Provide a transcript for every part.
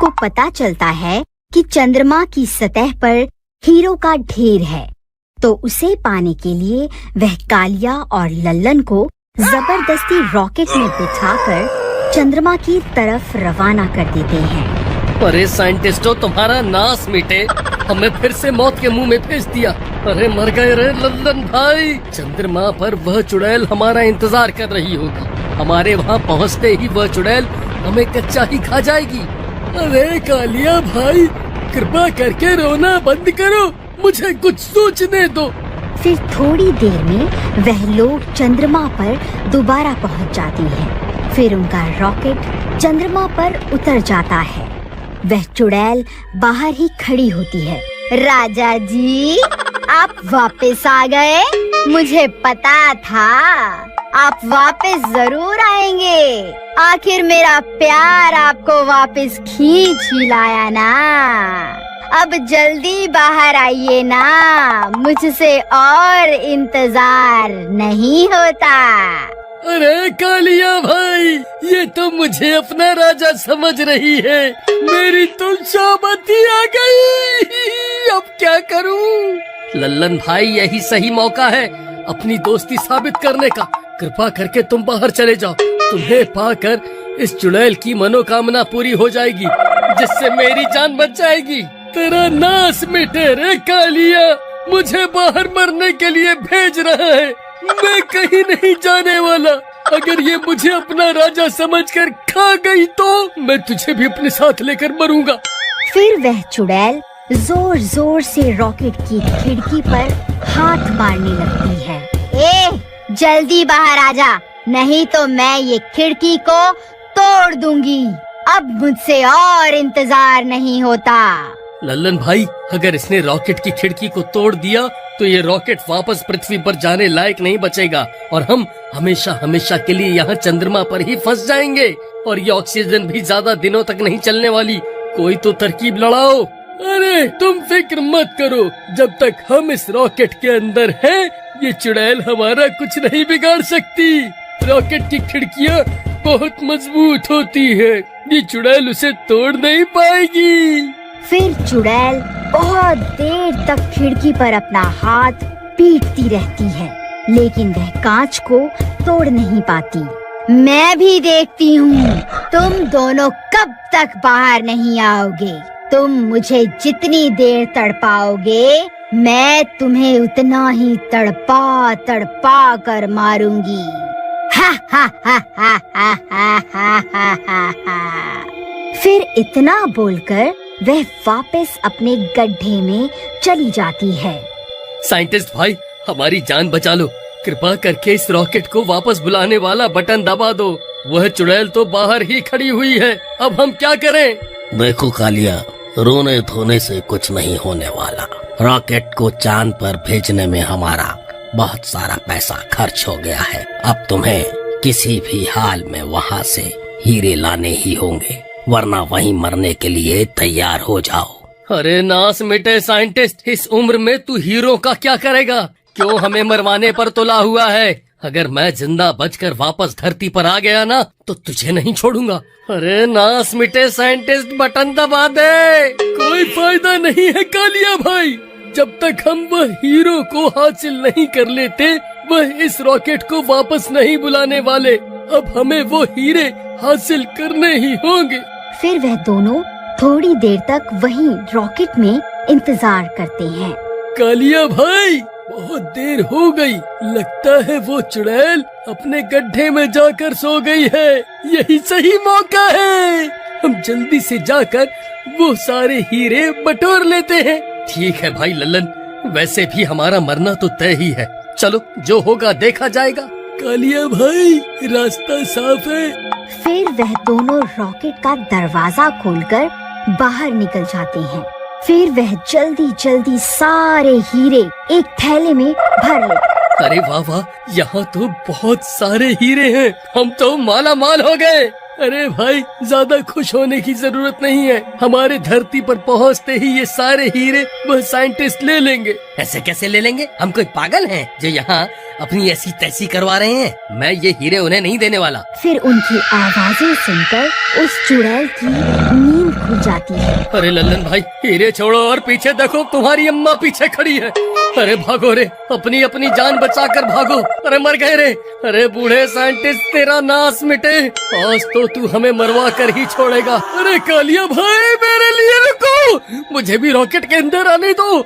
उसको पता चलता है कि चंद्रमा की सतह पर हीरो का ढेर है, तो उसे पाने के लिए वह कालिया और लल्लन को जबरदस्ती रॉकेट में बिठाकर चंद्रमा की तरफ रवाना कर देते हैं। अरे साइंटिस्टों, तुम्हारा नाश मिटे, हमें फिर से मौत के मुंह में भेज दिया। अरे मर गए रे लल्लन भाई। चंद्रमा पर वह चुड़ैल हमारा इंतजार कर रही होगी। हमारे वहाँ पहुँचते ही वह चुड़ैल हमें कच्चा ही खा जाएगी। अरे कालिया भाई, कृपा करके रोना बंद करो, मुझे कुछ सोचने दो। फिर थोड़ी देर में वह लोग चंद्रमा पर दोबारा पहुंच जाते हैं। फिर उनका रॉकेट चंद्रमा पर उतर जाता है। वह चुड़ैल बाहर ही खड़ी होती है। राजा जी, आप वापस आ गए। मुझे पता था आप वापस जरूर आएंगे। आखिर मेरा प्यार आपको वापस खींच ही लाया ना। अब जल्दी बाहर आइए ना, मुझसे और इंतजार नहीं होता। अरे कालिया भाई, ये तो मुझे अपना राजा समझ रही है। मेरी तो शामती आ गई, अब क्या करूं? लल्लन भाई, यही सही मौका है अपनी दोस्ती साबित करने का। कृपा करके तुम बाहर चले जाओ। तुम्हें पाकर इस चुड़ैल की मनोकामना पूरी हो जाएगी, जिससे मेरी जान बच जाएगी। तेरा नाश मिटे रे कालिया, मुझे बाहर मरने के लिए भेज रहा है। मैं कहीं नहीं जाने वाला। अगर ये मुझे अपना राजा समझकर खा गई तो मैं तुझे भी अपने साथ लेकर मरूंगा। फिर वह चुड़ैल जोर जोर से रॉकेट की खिड़की पर हाथ मारने लगती है। जल्दी बाहर आ जा, नहीं तो मैं ये खिड़की को तोड़ दूंगी। अब मुझसे और इंतजार नहीं होता। लल्लन भाई, अगर इसने रॉकेट की खिड़की को तोड़ दिया तो ये रॉकेट वापस पृथ्वी पर जाने लायक नहीं बचेगा और हम हमेशा हमेशा के लिए यहाँ चंद्रमा पर ही फंस जाएंगे। और ये ऑक्सीजन भी ज्यादा दिनों तक नहीं चलने वाली। कोई तो तरकीब लड़ाओ। अरे तुम फिक्र मत करो, जब तक हम इस रॉकेट के अंदर हैं, ये चुड़ैल हमारा कुछ नहीं बिगाड़ सकती। रॉकेट की खिड़कियाँ बहुत मजबूत होती है, ये चुड़ैल उसे तोड़ नहीं पाएगी। फिर चुड़ैल बहुत देर तक खिड़की पर अपना हाथ पीटती रहती है, लेकिन वह कांच को तोड़ नहीं पाती। मैं भी देखती हूँ तुम दोनों कब तक बाहर नहीं आओगे। तुम मुझे जितनी देर तड़पाओगे, मैं तुम्हें उतना ही तड़पा तड़पा कर मारूंगी। हा हा हा हा हा हा हा हा हा। फिर इतना बोलकर वह वापस अपने गड्ढे में चली जाती है। साइंटिस्ट भाई, हमारी जान बचा लो। कृपा करके इस रॉकेट को वापस बुलाने वाला बटन दबा दो। वह चुड़ैल तो बाहर ही खड़ी हुई है, अब हम क्या करें? देखो कालिया, रोने धोने से कुछ नहीं होने वाला। रॉकेट को चांद पर भेजने में हमारा बहुत सारा पैसा खर्च हो गया है। अब तुम्हें किसी भी हाल में वहाँ से हीरे लाने ही होंगे, वरना वहीं मरने के लिए तैयार हो जाओ। अरे नाश मिटे साइंटिस्ट, इस उम्र में तू हीरो का क्या करेगा? क्यों हमें मरवाने पर तुला हुआ है? अगर मैं जिंदा बचकर वापस धरती पर आ गया ना, तो तुझे नहीं छोड़ूंगा। अरे नाश मिटे साइंटिस्ट, बटन दबा दे। कोई फायदा नहीं है कालिया भाई, जब तक हम वह हीरो को हासिल नहीं कर लेते, वह इस रॉकेट को वापस नहीं बुलाने वाले। अब हमें वो हीरे हासिल करने ही होंगे। फिर वह दोनों थोड़ी देर तक वहीं रॉकेट में इंतजार करते हैं। कालिया भाई, बहुत देर हो गई, लगता है वो चुड़ैल अपने गड्ढे में जाकर सो गई है। यही सही मौका है, हम जल्दी से जाकर वो सारे हीरे बटोर लेते हैं। ठीक है भाई लल्लन, वैसे भी हमारा मरना तो तय ही है। चलो, जो होगा देखा जाएगा। कालिया भाई, रास्ता साफ है। फिर वह दोनों रॉकेट का दरवाजा खोलकर बाहर निकल जाते हैं। फिर वह जल्दी जल्दी सारे हीरे एक थैले में भर लेते। अरे वाह वाह, यहाँ तो बहुत सारे हीरे हैं, हम तो माला माल हो गए। अरे भाई, ज्यादा खुश होने की जरूरत नहीं है। हमारे धरती पर पहुँचते ही ये सारे हीरे वह साइंटिस्ट ले लेंगे। ऐसे कैसे ले लेंगे? हम कोई पागल हैं जो यहाँ अपनी ऐसी तैसी करवा रहे हैं? मैं ये हीरे उन्हें नहीं देने वाला। फिर उनकी आवाजें सुनकर उस चुड़ैल की नींद नींद खुल जाती है। अरे लल्लन भाई, हीरे छोड़ो और पीछे देखो, तुम्हारी अम्मा पीछे खड़ी है। अरे भागो रे, अपनी अपनी जान बचाकर भागो। अरे मर गए रे। अरे बूढ़े साइंटिस्ट, तेरा नाश मिटे, आज तो तू हमें मरवा कर ही छोड़ेगा। अरे कालिया भाई, मेरे लिए रुको, मुझे भी रॉकेट के अंदर आने दो।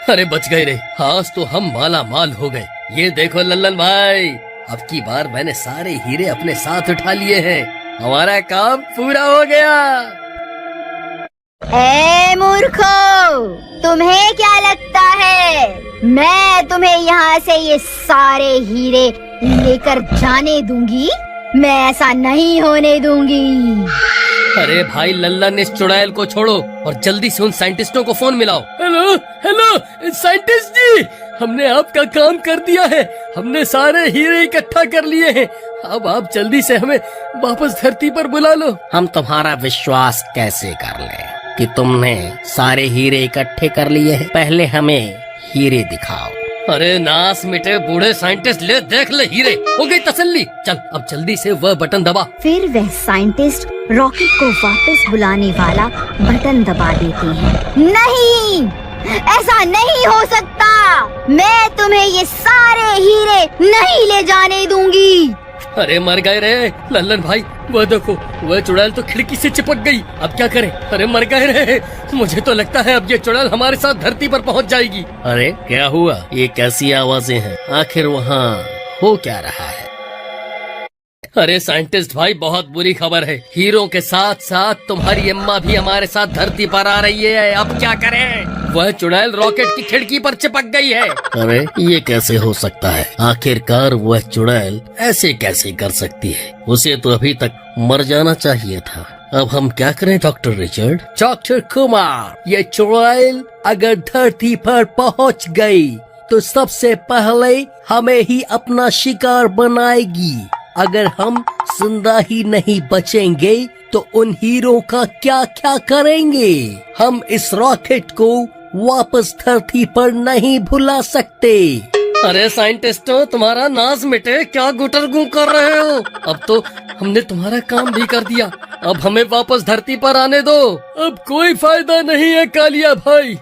अरे बच गए रे, आज तो हम माला माल हो गए। ये देखो लल्लन भाई, अब की बार मैंने सारे हीरे अपने साथ उठा लिए हैं, हमारा काम पूरा हो गया। ए मूर्खो, तुम्हें क्या लगता है मैं तुम्हें यहाँ से ये सारे हीरे लेकर जाने दूंगी? मैं ऐसा नहीं होने दूंगी। अरे भाई लल्लन, इस चुड़ैल को छोड़ो और जल्दी से उन साइंटिस्टों को फोन मिलाओ। हेलो हेलो साइंटिस्ट जी, हमने आपका काम कर दिया है, हमने सारे हीरे इकट्ठा कर लिए हैं। अब आप जल्दी से हमें वापस धरती पर बुला लो। हम तुम्हारा विश्वास कैसे कर लें कि तुमने सारे हीरे इकट्ठे कर लिए हैं? पहले हमें हीरे दिखाओ। अरे नाश मिटे बूढ़े साइंटिस्ट, ले देख ले हीरे, हो गई तसल्ली। चल अब जल्दी से वह बटन दबा। फिर वह साइंटिस्ट रॉकेट को वापस बुलाने वाला बटन दबा देते हैं। नहीं, ऐसा नहीं हो सकता, मैं तुम्हें ये सारे हीरे नहीं ले जाने दूंगी। अरे मर गए रे लल्लन भाई, वह देखो, वह चुड़ैल तो खिड़की से चिपक गई। अब क्या करें? अरे मर गए रे, मुझे तो लगता है अब ये चुड़ैल हमारे साथ धरती पर पहुंच जाएगी। अरे क्या हुआ? ये कैसी आवाजें हैं? आखिर वहाँ हो क्या रहा है? अरे साइंटिस्ट भाई, बहुत बुरी खबर है, हीरों के साथ साथ तुम्हारी अम्मा भी हमारे साथ धरती पर आ रही है। अब क्या करें? वह चुड़ैल रॉकेट की खिड़की पर चिपक गई है। अरे ये कैसे हो सकता है? आखिरकार वह चुड़ैल ऐसे कैसे कर सकती है? उसे तो अभी तक मर जाना चाहिए था। अब हम क्या करें डॉक्टर रिचर्ड? डॉक्टर कुमार, ये चुड़ैल अगर धरती पर पहुंच गई तो सबसे पहले हमें ही अपना शिकार बनाएगी। अगर हम जिंदा ही नहीं बचेंगे तो उन हीरों का क्या क्या करेंगे? हम इस रॉकेट को वापस धरती पर नहीं भुला सकते। अरे साइंटिस्टों, तुम्हारा नाज मिटे, क्या गुटर गु कर रहे हो? अब तो हमने तुम्हारा काम भी कर दिया, अब हमें वापस धरती पर आने दो। अब कोई फायदा नहीं है कालिया भाई,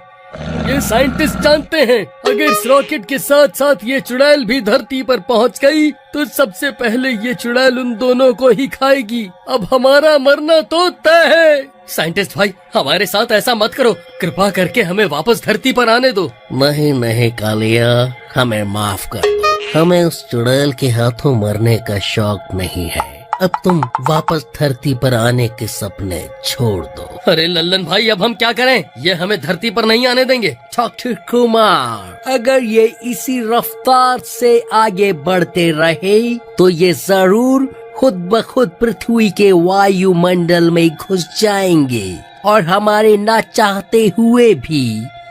ये साइंटिस्ट जानते हैं अगर इस रॉकेट के साथ साथ ये चुड़ैल भी धरती पर पहुंच गई तो सबसे पहले ये चुड़ैल उन दोनों को ही खाएगी। अब हमारा मरना तो तय है। साइंटिस्ट भाई, हमारे साथ ऐसा मत करो, कृपा करके हमें वापस धरती पर आने दो। नहीं नहीं कालिया, हमें माफ कर दो, हमें उस चुड़ैल के हाथों मरने का शौक नहीं है। अब तुम वापस धरती पर आने के सपने छोड़ दो। अरे लल्लन भाई, अब हम क्या करें? ये हमें धरती पर नहीं आने देंगे। डॉक्टर कुमार, अगर ये इसी रफ्तार से आगे बढ़ते रहे तो ये जरूर खुद ब खुद पृथ्वी के वायुमंडल में घुस जाएंगे और हमारे ना चाहते हुए भी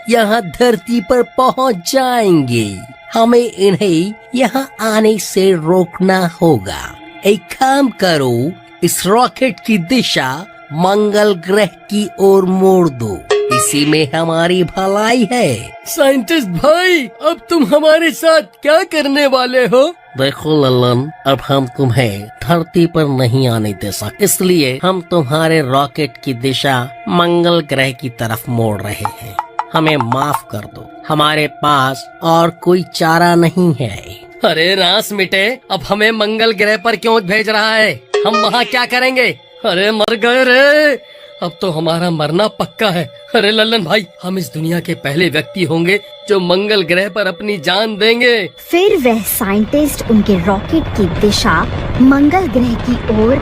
यहाँ धरती पर पहुँच जाएंगे। हमें इन्हें यहाँ आने से रोकना होगा। एक काम करो, इस रॉकेट की दिशा मंगल ग्रह की ओर मोड़ दो, इसी में हमारी भलाई है। साइंटिस्ट भाई, अब तुम हमारे साथ क्या करने वाले हो? देखो लल्लन, अब हम तुम्हें धरती पर नहीं आने दे सकते, इसलिए हम तुम्हारे रॉकेट की दिशा मंगल ग्रह की तरफ मोड़ रहे हैं। हमें माफ कर दो, हमारे पास और कोई चारा नहीं है। अरे नास मिटे, अब हमें मंगल ग्रह पर क्यों भेज रहा है? हम वहाँ क्या करेंगे? अरे मर गए रे, अब तो हमारा मरना पक्का है। अरे लल्लन भाई, हम इस दुनिया के पहले व्यक्ति होंगे जो मंगल ग्रह पर अपनी जान देंगे। फिर वह साइंटिस्ट उनके रॉकेट की दिशा मंगल ग्रह की ओर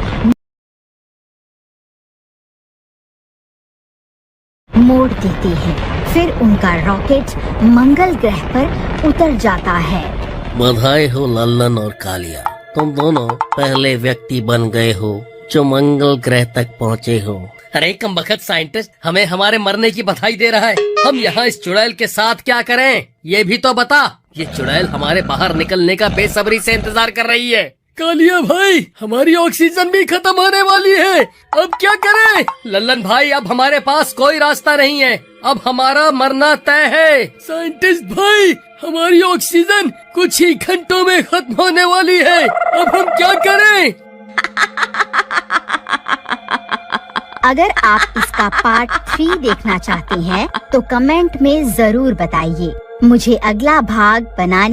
मोड़ देते हैं। फिर उनका रॉकेट मंगल ग्रह पर उतर जाता है। बधाई हो लल्लन और कालिया, तुम दोनों पहले व्यक्ति बन गए हो जो मंगल ग्रह तक पहुँचे हो। अरे कमबख्त साइंटिस्ट, हमें हमारे मरने की बधाई दे रहा है। हम यहाँ इस चुड़ैल के साथ क्या करें, ये भी तो बता। ये चुड़ैल हमारे बाहर निकलने का बेसब्री से इंतजार कर रही है। कालिया भाई, हमारी ऑक्सीजन भी खत्म होने वाली है, अब क्या करें? लल्लन भाई, अब हमारे पास कोई रास्ता नहीं है, अब हमारा मरना तय है। साइंटिस्ट भाई, हमारी ऑक्सीजन कुछ ही घंटों में खत्म होने वाली है, अब हम क्या करें? अगर आप इसका पार्ट 3 देखना चाहते हैं तो कमेंट में जरूर बताइए। मुझे अगला भाग बनाने